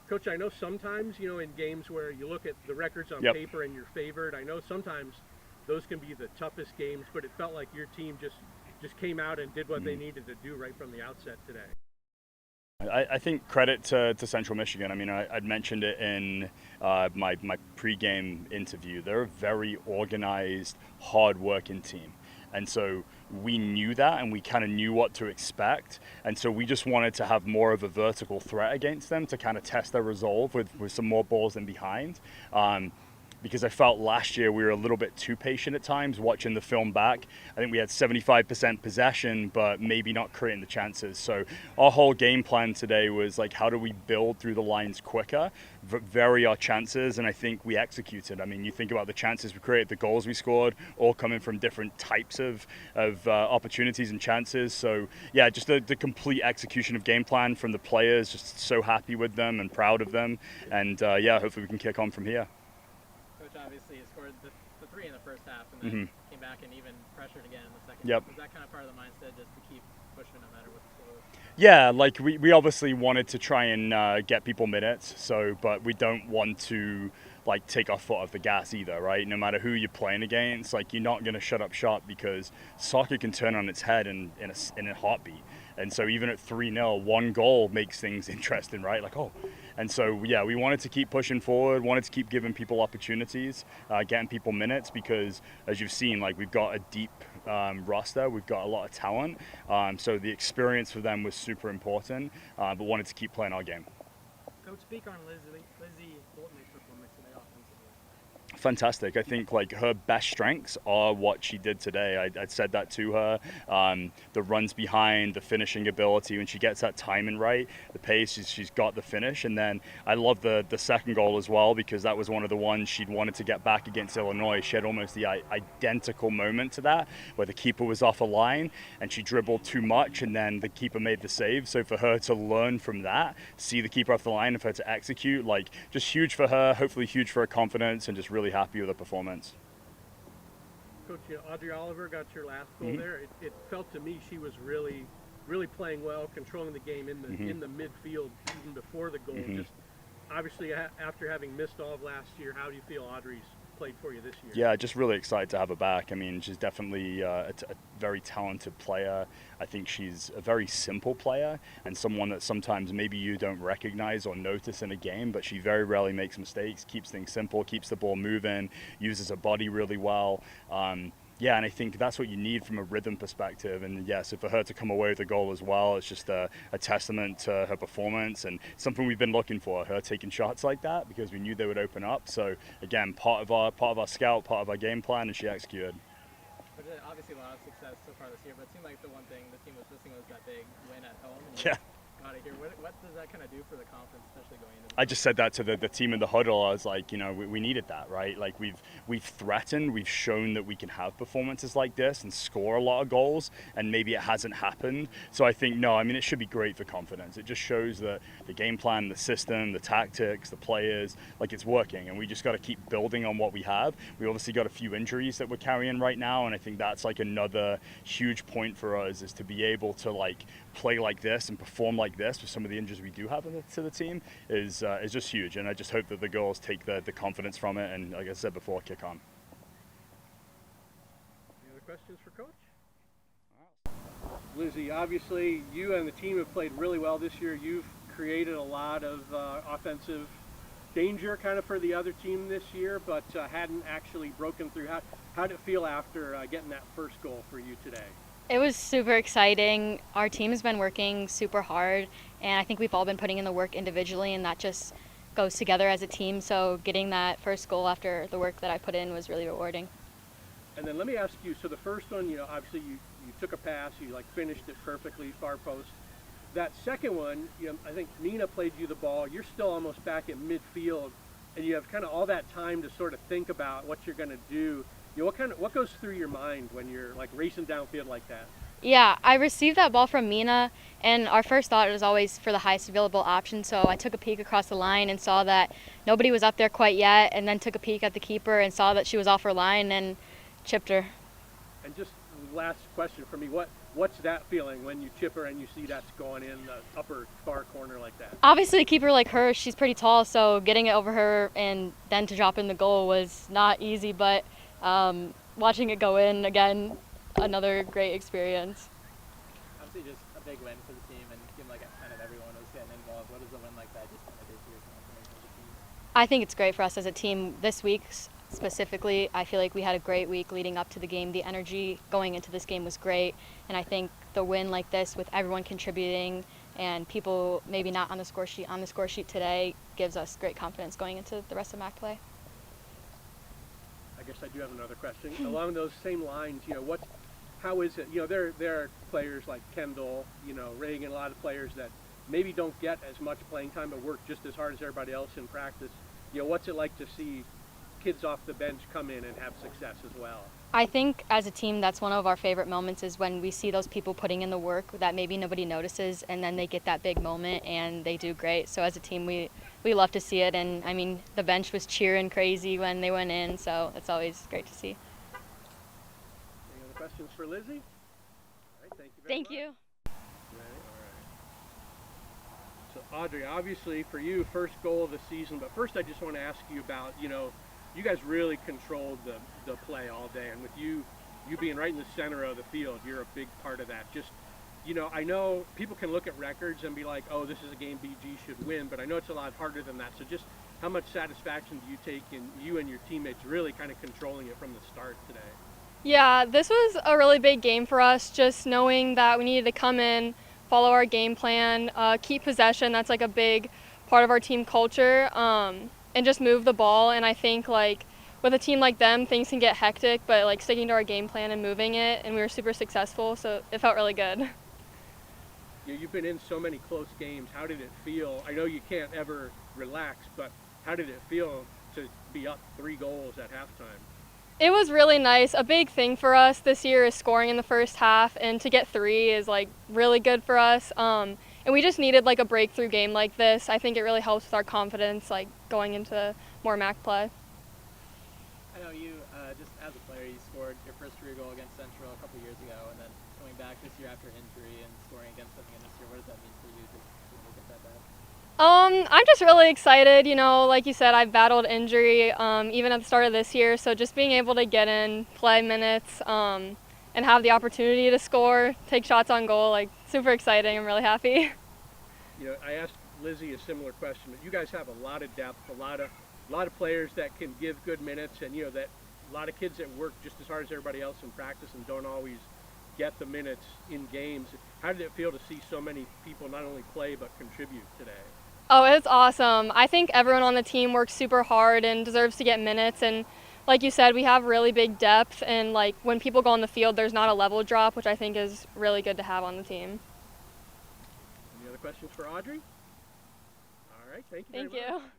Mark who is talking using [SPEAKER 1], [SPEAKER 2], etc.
[SPEAKER 1] Coach, I know sometimes, in games where you look at the records on
[SPEAKER 2] Yep.
[SPEAKER 1] paper and you're favored, I know sometimes those can be the toughest games, but it felt like your team just came out and did what they
[SPEAKER 2] Mhm.
[SPEAKER 1] needed to do right from the outset today.
[SPEAKER 2] I think credit to Central Michigan. I mean, I'd mentioned it in my pregame interview. They're a very organized, hard-working team. And so we knew that and we kind of knew what to expect. And so we just wanted to have more of a vertical threat against them to kind of test their resolve with some more balls in behind. Because I felt last year we were a little bit too patient at times watching the film back. I think we had 75% possession, but maybe not creating the chances. So our whole game plan today was like, how do we build through the lines quicker, vary our chances, and I think we executed. I mean, you think about the chances we created, the goals we scored, all coming from different types of opportunities and chances. So yeah, just the complete execution of game plan from the players, just so happy with them and proud of them. And yeah, hopefully we can kick on from here.
[SPEAKER 3] Coach obviously scored the three in the first half and then
[SPEAKER 2] Mm-hmm.
[SPEAKER 3] came back and even pressured again in the second
[SPEAKER 2] Yep.
[SPEAKER 3] half. Was that kind of part of the mindset just to keep pushing no matter what the score was?
[SPEAKER 2] Yeah, like we obviously wanted to try and get people minutes, but we don't want to like take our foot off the gas either, right? No matter who you're playing against, like you're not going to shut up shop because soccer can turn on its head in a heartbeat. And so even at 3-0, one goal makes things interesting, right? Like, oh. And so, yeah, we wanted to keep pushing forward, wanted to keep giving people opportunities, getting people minutes because, as you've seen, like we've got a deep roster, we've got a lot of talent. So the experience for them was super important, but wanted to keep playing our game.
[SPEAKER 3] Coach, speak on Lizzie Bolton's performance today offensively.
[SPEAKER 2] Fantastic. I think like her best strengths are what she did today. I'd said that to her. The runs behind, the finishing ability, when she gets that timing right, the pace, she's got the finish. And then I love the second goal as well because that was one of the ones she'd wanted to get back against Illinois. She had almost the identical moment to that where the keeper was off a line and she dribbled too much and then the keeper made the save. So for her to learn from that, see the keeper off the line and for her to execute, like just huge for her, hopefully huge for her confidence and just really happy with her performance.
[SPEAKER 1] Coach, Audrey Oliver got your last goal
[SPEAKER 2] Mm-hmm.
[SPEAKER 1] there. It felt to me she was really, really playing well, controlling the game in the
[SPEAKER 2] Mm-hmm.
[SPEAKER 1] in the midfield even before the goal.
[SPEAKER 2] Mm-hmm.
[SPEAKER 1] Just obviously after having missed all of last year, how do you feel Audrey's played for you this year?
[SPEAKER 2] Yeah, just really excited to have her back. I mean, she's definitely a very talented player. I think she's a very simple player and someone that sometimes maybe you don't recognize or notice in a game, but she very rarely makes mistakes, keeps things simple, keeps the ball moving, uses her body really well. Yeah, and I think that's what you need from a rhythm perspective. And yeah, so for her to come away with a goal as well, it's just a testament to her performance and something we've been looking for, her taking shots like that because we knew they would open up. So again, part of our scout, part of our game plan, and she executed.
[SPEAKER 3] But obviously a lot of success so far this year, but it seemed like the one thing the team was missing was that big win at home. And
[SPEAKER 2] Yeah.
[SPEAKER 3] out of here. What does that kind of do for the confidence, especially going into
[SPEAKER 2] I just said that to the team in the huddle. I was like, we needed that, right? Like we've threatened, we've shown that we can have performances like this and score a lot of goals, and maybe it hasn't happened. So I think it should be great for confidence. It just shows that the game plan, the system, the tactics, the players, like it's working, and we just got to keep building on what we have. We obviously got a few injuries that we're carrying right now, and I think that's like another huge point for us is to be able to like play like this and perform like this with some of the injuries we do have to the team is just huge, and I just hope that the girls take the confidence from it and, like I said before, kick on.
[SPEAKER 1] Any other questions for Coach? Lizzie, obviously you and the team have played really well this year. You've created a lot of offensive danger kind of for the other team this year, but hadn't actually broken through. How did it feel after getting that first goal for you today?
[SPEAKER 4] It was super exciting. Our team has been working super hard, and I think we've all been putting in the work individually, and that just goes together as a team. So getting that first goal after the work that I put in was really rewarding.
[SPEAKER 1] And then let me ask you, so the first one, obviously you took a pass, you like finished it perfectly, far post. That second one, I think Nina played you the ball. You're still almost back at midfield, and you have kind of all that time to sort of think about what you're going to do. What goes through your mind when you're like racing downfield like that?
[SPEAKER 4] Yeah, I received that ball from Mina, and our first thought was always for the highest available option. So I took a peek across the line and saw that nobody was up there quite yet, and then took a peek at the keeper and saw that she was off her line and chipped her.
[SPEAKER 1] And just last question for me, what What's that feeling when you chip her and you see that's going in the upper far corner like that?
[SPEAKER 4] Obviously, a keeper like her, she's pretty tall, so getting it over her and then to drop in the goal was not easy, but watching it go in, again, another great experience.
[SPEAKER 3] Obviously, just a big win for the team, and it seemed like kind of everyone was getting involved. What does a win like that just kind of do for your confidence as a team?
[SPEAKER 4] I think it's great for us as a team. This week specifically, I feel like we had a great week leading up to the game. The energy going into this game was great, and I think the win like this with everyone contributing and people maybe not on the score sheet today gives us great confidence going into the rest of MAC play.
[SPEAKER 1] I guess I do have another question. Along those same lines, how is it? There are players like Kendall, Reagan, a lot of players that maybe don't get as much playing time but work just as hard as everybody else in practice. What's it like to see kids off the bench come in and have success as well?
[SPEAKER 4] I think as a team, that's one of our favorite moments is when we see those people putting in the work that maybe nobody notices, and then they get that big moment and they do great. So as a team, we love to see it, and I mean, the bench was cheering crazy when they went in, so it's always great to see.
[SPEAKER 1] Any other questions for Lizzie? All right, thank you very much.
[SPEAKER 4] Thank you.
[SPEAKER 1] So Audrey, obviously for you, first goal of the season, but first I just want to ask you about, you guys really controlled the play all day, and with you being right in the center of the field, you're a big part of that. Just, I know people can look at records and be like, oh, this is a game BG should win, but I know it's a lot harder than that. So just how much satisfaction do you take in you and your teammates really kind of controlling it from the start today?
[SPEAKER 5] Yeah, this was a really big game for us, just knowing that we needed to come in, follow our game plan, keep possession. That's like a big part of our team culture, and just move the ball. And I think like with a team like them, things can get hectic, but like sticking to our game plan and moving it, and we were super successful, so it felt really good.
[SPEAKER 1] You've been in so many close games. How did it feel? I know you can't ever relax, but how did it feel to be up 3 goals at halftime?
[SPEAKER 5] It was really nice. A big thing for us this year is scoring in the first half, and to get 3 is like really good for us. And we just needed like a breakthrough game like this. I think it really helps with our confidence, like going into more MAC play.
[SPEAKER 3] I know you, just as a player, you scored your first career goal against Central a couple years ago, and then coming back this year after injury and scoring against them again this year. What does that mean for you to make it that bad?
[SPEAKER 5] I'm just really excited. Like you said, I've battled injury even at the start of this year, so just being able to get in, play minutes, and have the opportunity to score, take shots on goal, like super exciting. I'm really happy.
[SPEAKER 1] I asked Lizzie a similar question, but you guys have a lot of depth, a lot of players that can give good minutes, and that a lot of kids that work just as hard as everybody else in practice and don't always get the minutes in games. How did it feel to see so many people not only play but contribute today?
[SPEAKER 5] Oh, it's awesome. I think everyone on the team works super hard and deserves to get minutes. And like you said, we have really big depth. And like when people go on the field, there's not a level drop, which I think is really good to have on the team.
[SPEAKER 1] Any other questions for Audrey? All right, thank you very
[SPEAKER 5] Thank
[SPEAKER 1] much.
[SPEAKER 5] you.